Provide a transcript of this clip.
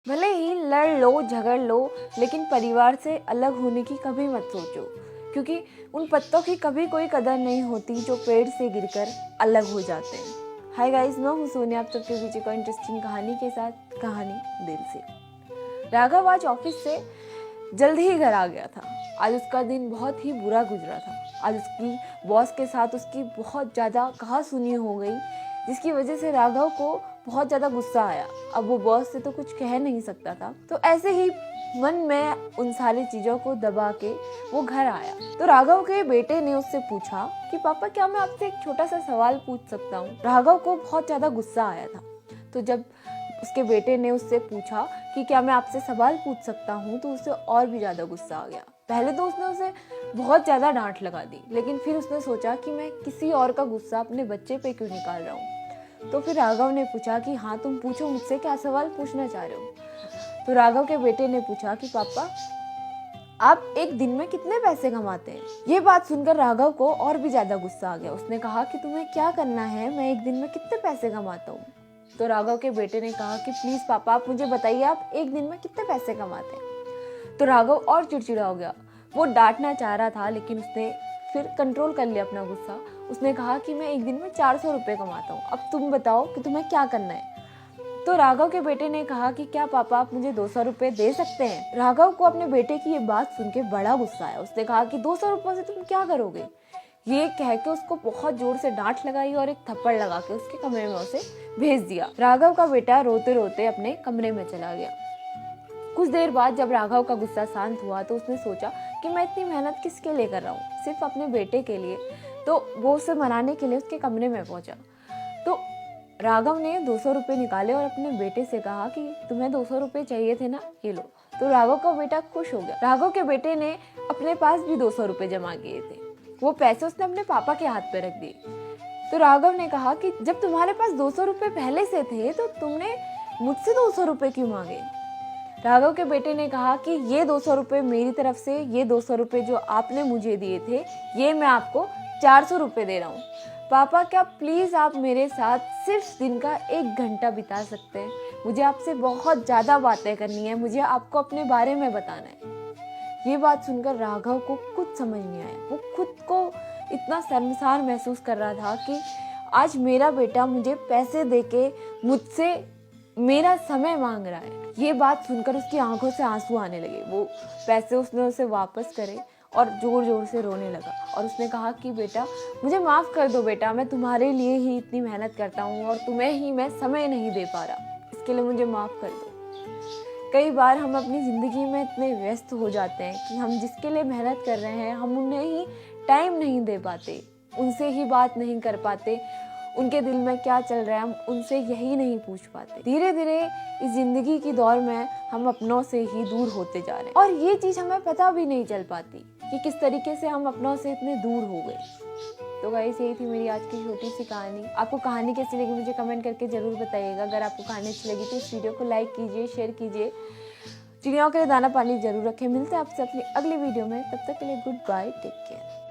भले ही लड़ लो झगड़ लो, लेकिन परिवार से अलग होने की कभी मत सोचो, क्योंकि उन पत्तों की कभी कोई कदर नहीं होती जो पेड़ से गिरकर अलग हो जाते हैं। हाय गाइस, मैं हूँ सोनिया, आप सबके बीच एक इंटरेस्टिंग कहानी के साथ, कहानी दिल से। राघव आज ऑफिस से जल्द ही घर आ गया था। आज उसका दिन बहुत ही बुरा गुजरा था। आज उसकी बॉस के साथ उसकी बहुत ज़्यादा कहासुनी हो गई, जिसकी वजह से राघव को बहुत ज़्यादा गुस्सा आया। अब वो बॉस से तो कुछ कह नहीं सकता था, तो ऐसे ही मन में उन सारी चीज़ों को दबा के वो घर आया। तो राघव के बेटे ने उससे पूछा कि पापा, क्या मैं आपसे एक छोटा सा सवाल पूछ सकता हूँ। राघव को बहुत ज़्यादा गुस्सा आया था। तो जब उसके बेटे ने उससे पूछा कि क्या मैं आपसे सवाल पूछ सकता हूँ, तो उसे और भी ज़्यादा गुस्सा आ गया। पहले तो उसने उसे बहुत ज़्यादा डांट लगा दी, लेकिन फिर उसने सोचा कि मैं किसी और का गुस्सा अपने बच्चे पे क्यों निकाल रहा हूँ। तो फिर राघव ने पूछा कि हाँ, तुम पूछो, मुझसे क्या सवाल पूछना चाह रहे हो। तो राघव के बेटे ने पूछा कि पापा, आप एक दिन में कितने पैसे कमाते हैं। ये बात सुनकर राघव को और भी ज्यादा गुस्सा आ गया। उसने कहा कि तुम्हें क्या करना है, मैं एक दिन में कितने पैसे कमाता हूँ। तो राघव के बेटे ने कहा कि प्लीज पापा, आप मुझे बताइए, आप एक दिन में कितने पैसे कमाते हैं। तो राघव और चिड़चिड़ा हो गया। वो डांटना चाह रहा था, लेकिन उसने फिर कंट्रोल कर लिया अपना गुस्सा। उसने कहा कि मैं एक दिन में 400 रुपये कमाता हूँ। अब तुम बताओ कि तुम्हें क्या करना है। तो राघव के बेटे ने कहा कि क्या पापा, आप मुझे 200 रुपये दे सकते हैं। राघव को अपने बेटे की ये बात सुन के बड़ा गुस्सा आया। उसने कहा कि 200 रुपये से तुम क्या करोगे। ये कह के उसको बहुत जोर से डांट लगाई और एक थप्पड़ लगा के उसके कमरे में उसे भेज दिया। राघव का बेटा रोते रोते अपने कमरे में चला गया। कुछ देर बाद जब राघव का गुस्सा शांत हुआ, तो उसने सोचा कि मैं इतनी मेहनत किसके लिए कर रहा हूँ, सिर्फ अपने बेटे के लिए। तो वो उसे मनाने के लिए उसके कमरे में पहुंचा। तो राघव ने 200 रुपये निकाले और अपने बेटे से कहा कि तुम्हें 200 रुपये चाहिए थे ना, ये लो। तो राघव का बेटा खुश हो गया। राघव के बेटे ने अपने पास भी 200 रुपये जमा किए थे। वो पैसे उसने अपने पापा के हाथ पे रख दिए। तो राघव ने कहा कि जब तुम्हारे पास 200 रुपये पहले से थे, तो तुमने मुझसे 200 रुपये क्यों मांगे। राघव के बेटे ने कहा कि ये 200 रुपये मेरी तरफ से, ये 200 रुपये जो आपने मुझे दिए थे, ये मैं आपको 400 रुपये दे रहा हूँ। पापा, क्या प्लीज़ आप मेरे साथ सिर्फ दिन का 1 घंटा बिता सकते हैं। मुझे आपसे बहुत ज़्यादा बातें करनी है, मुझे आपको अपने बारे में बताना है। ये बात सुनकर राघव को कुछ समझ नहीं आया। वो खुद को इतना शर्मसार महसूस कर रहा था कि आज मेरा बेटा मुझे पैसे देके मुझसे मेरा समय मांग रहा है। ये बात सुनकर उसकी आंखों से आंसू आने लगे। वो पैसे उसने उसे वापस करे और जोर जोर से रोने लगा। और उसने कहा कि बेटा, मुझे माफ़ कर दो बेटा, मैं तुम्हारे लिए ही इतनी मेहनत करता हूँ और तुम्हें ही मैं समय नहीं दे पा रहा, इसके लिए मुझे माफ़ कर दो। कई बार हम अपनी ज़िंदगी में इतने व्यस्त हो जाते हैं कि हम जिसके लिए मेहनत कर रहे हैं, हम उन्हें ही टाइम नहीं दे पाते, उनसे ही बात नहीं कर पाते, उनके दिल में क्या चल रहा है हम उनसे यही नहीं पूछ पाते। धीरे धीरे इस जिंदगी की दौर में हम अपनों से ही दूर होते जा रहे हैं, और ये चीज़ हमें पता भी नहीं चल पाती कि किस तरीके से हम अपनों से इतने दूर हो गए। तो गाइस, यही थी मेरी आज की छोटी सी कहानी। आपको कहानी कैसी लगी मुझे कमेंट करके जरूर बताइएगा। अगर आपको कहानी अच्छी लगी तो इस वीडियो को लाइक कीजिए, शेयर कीजिए। चिड़ियों के लिए दाना पानी जरूर रखें। मिलते हैं आपसे अपनी अगली वीडियो में, तब तक के लिए गुड बाय, टेक केयर।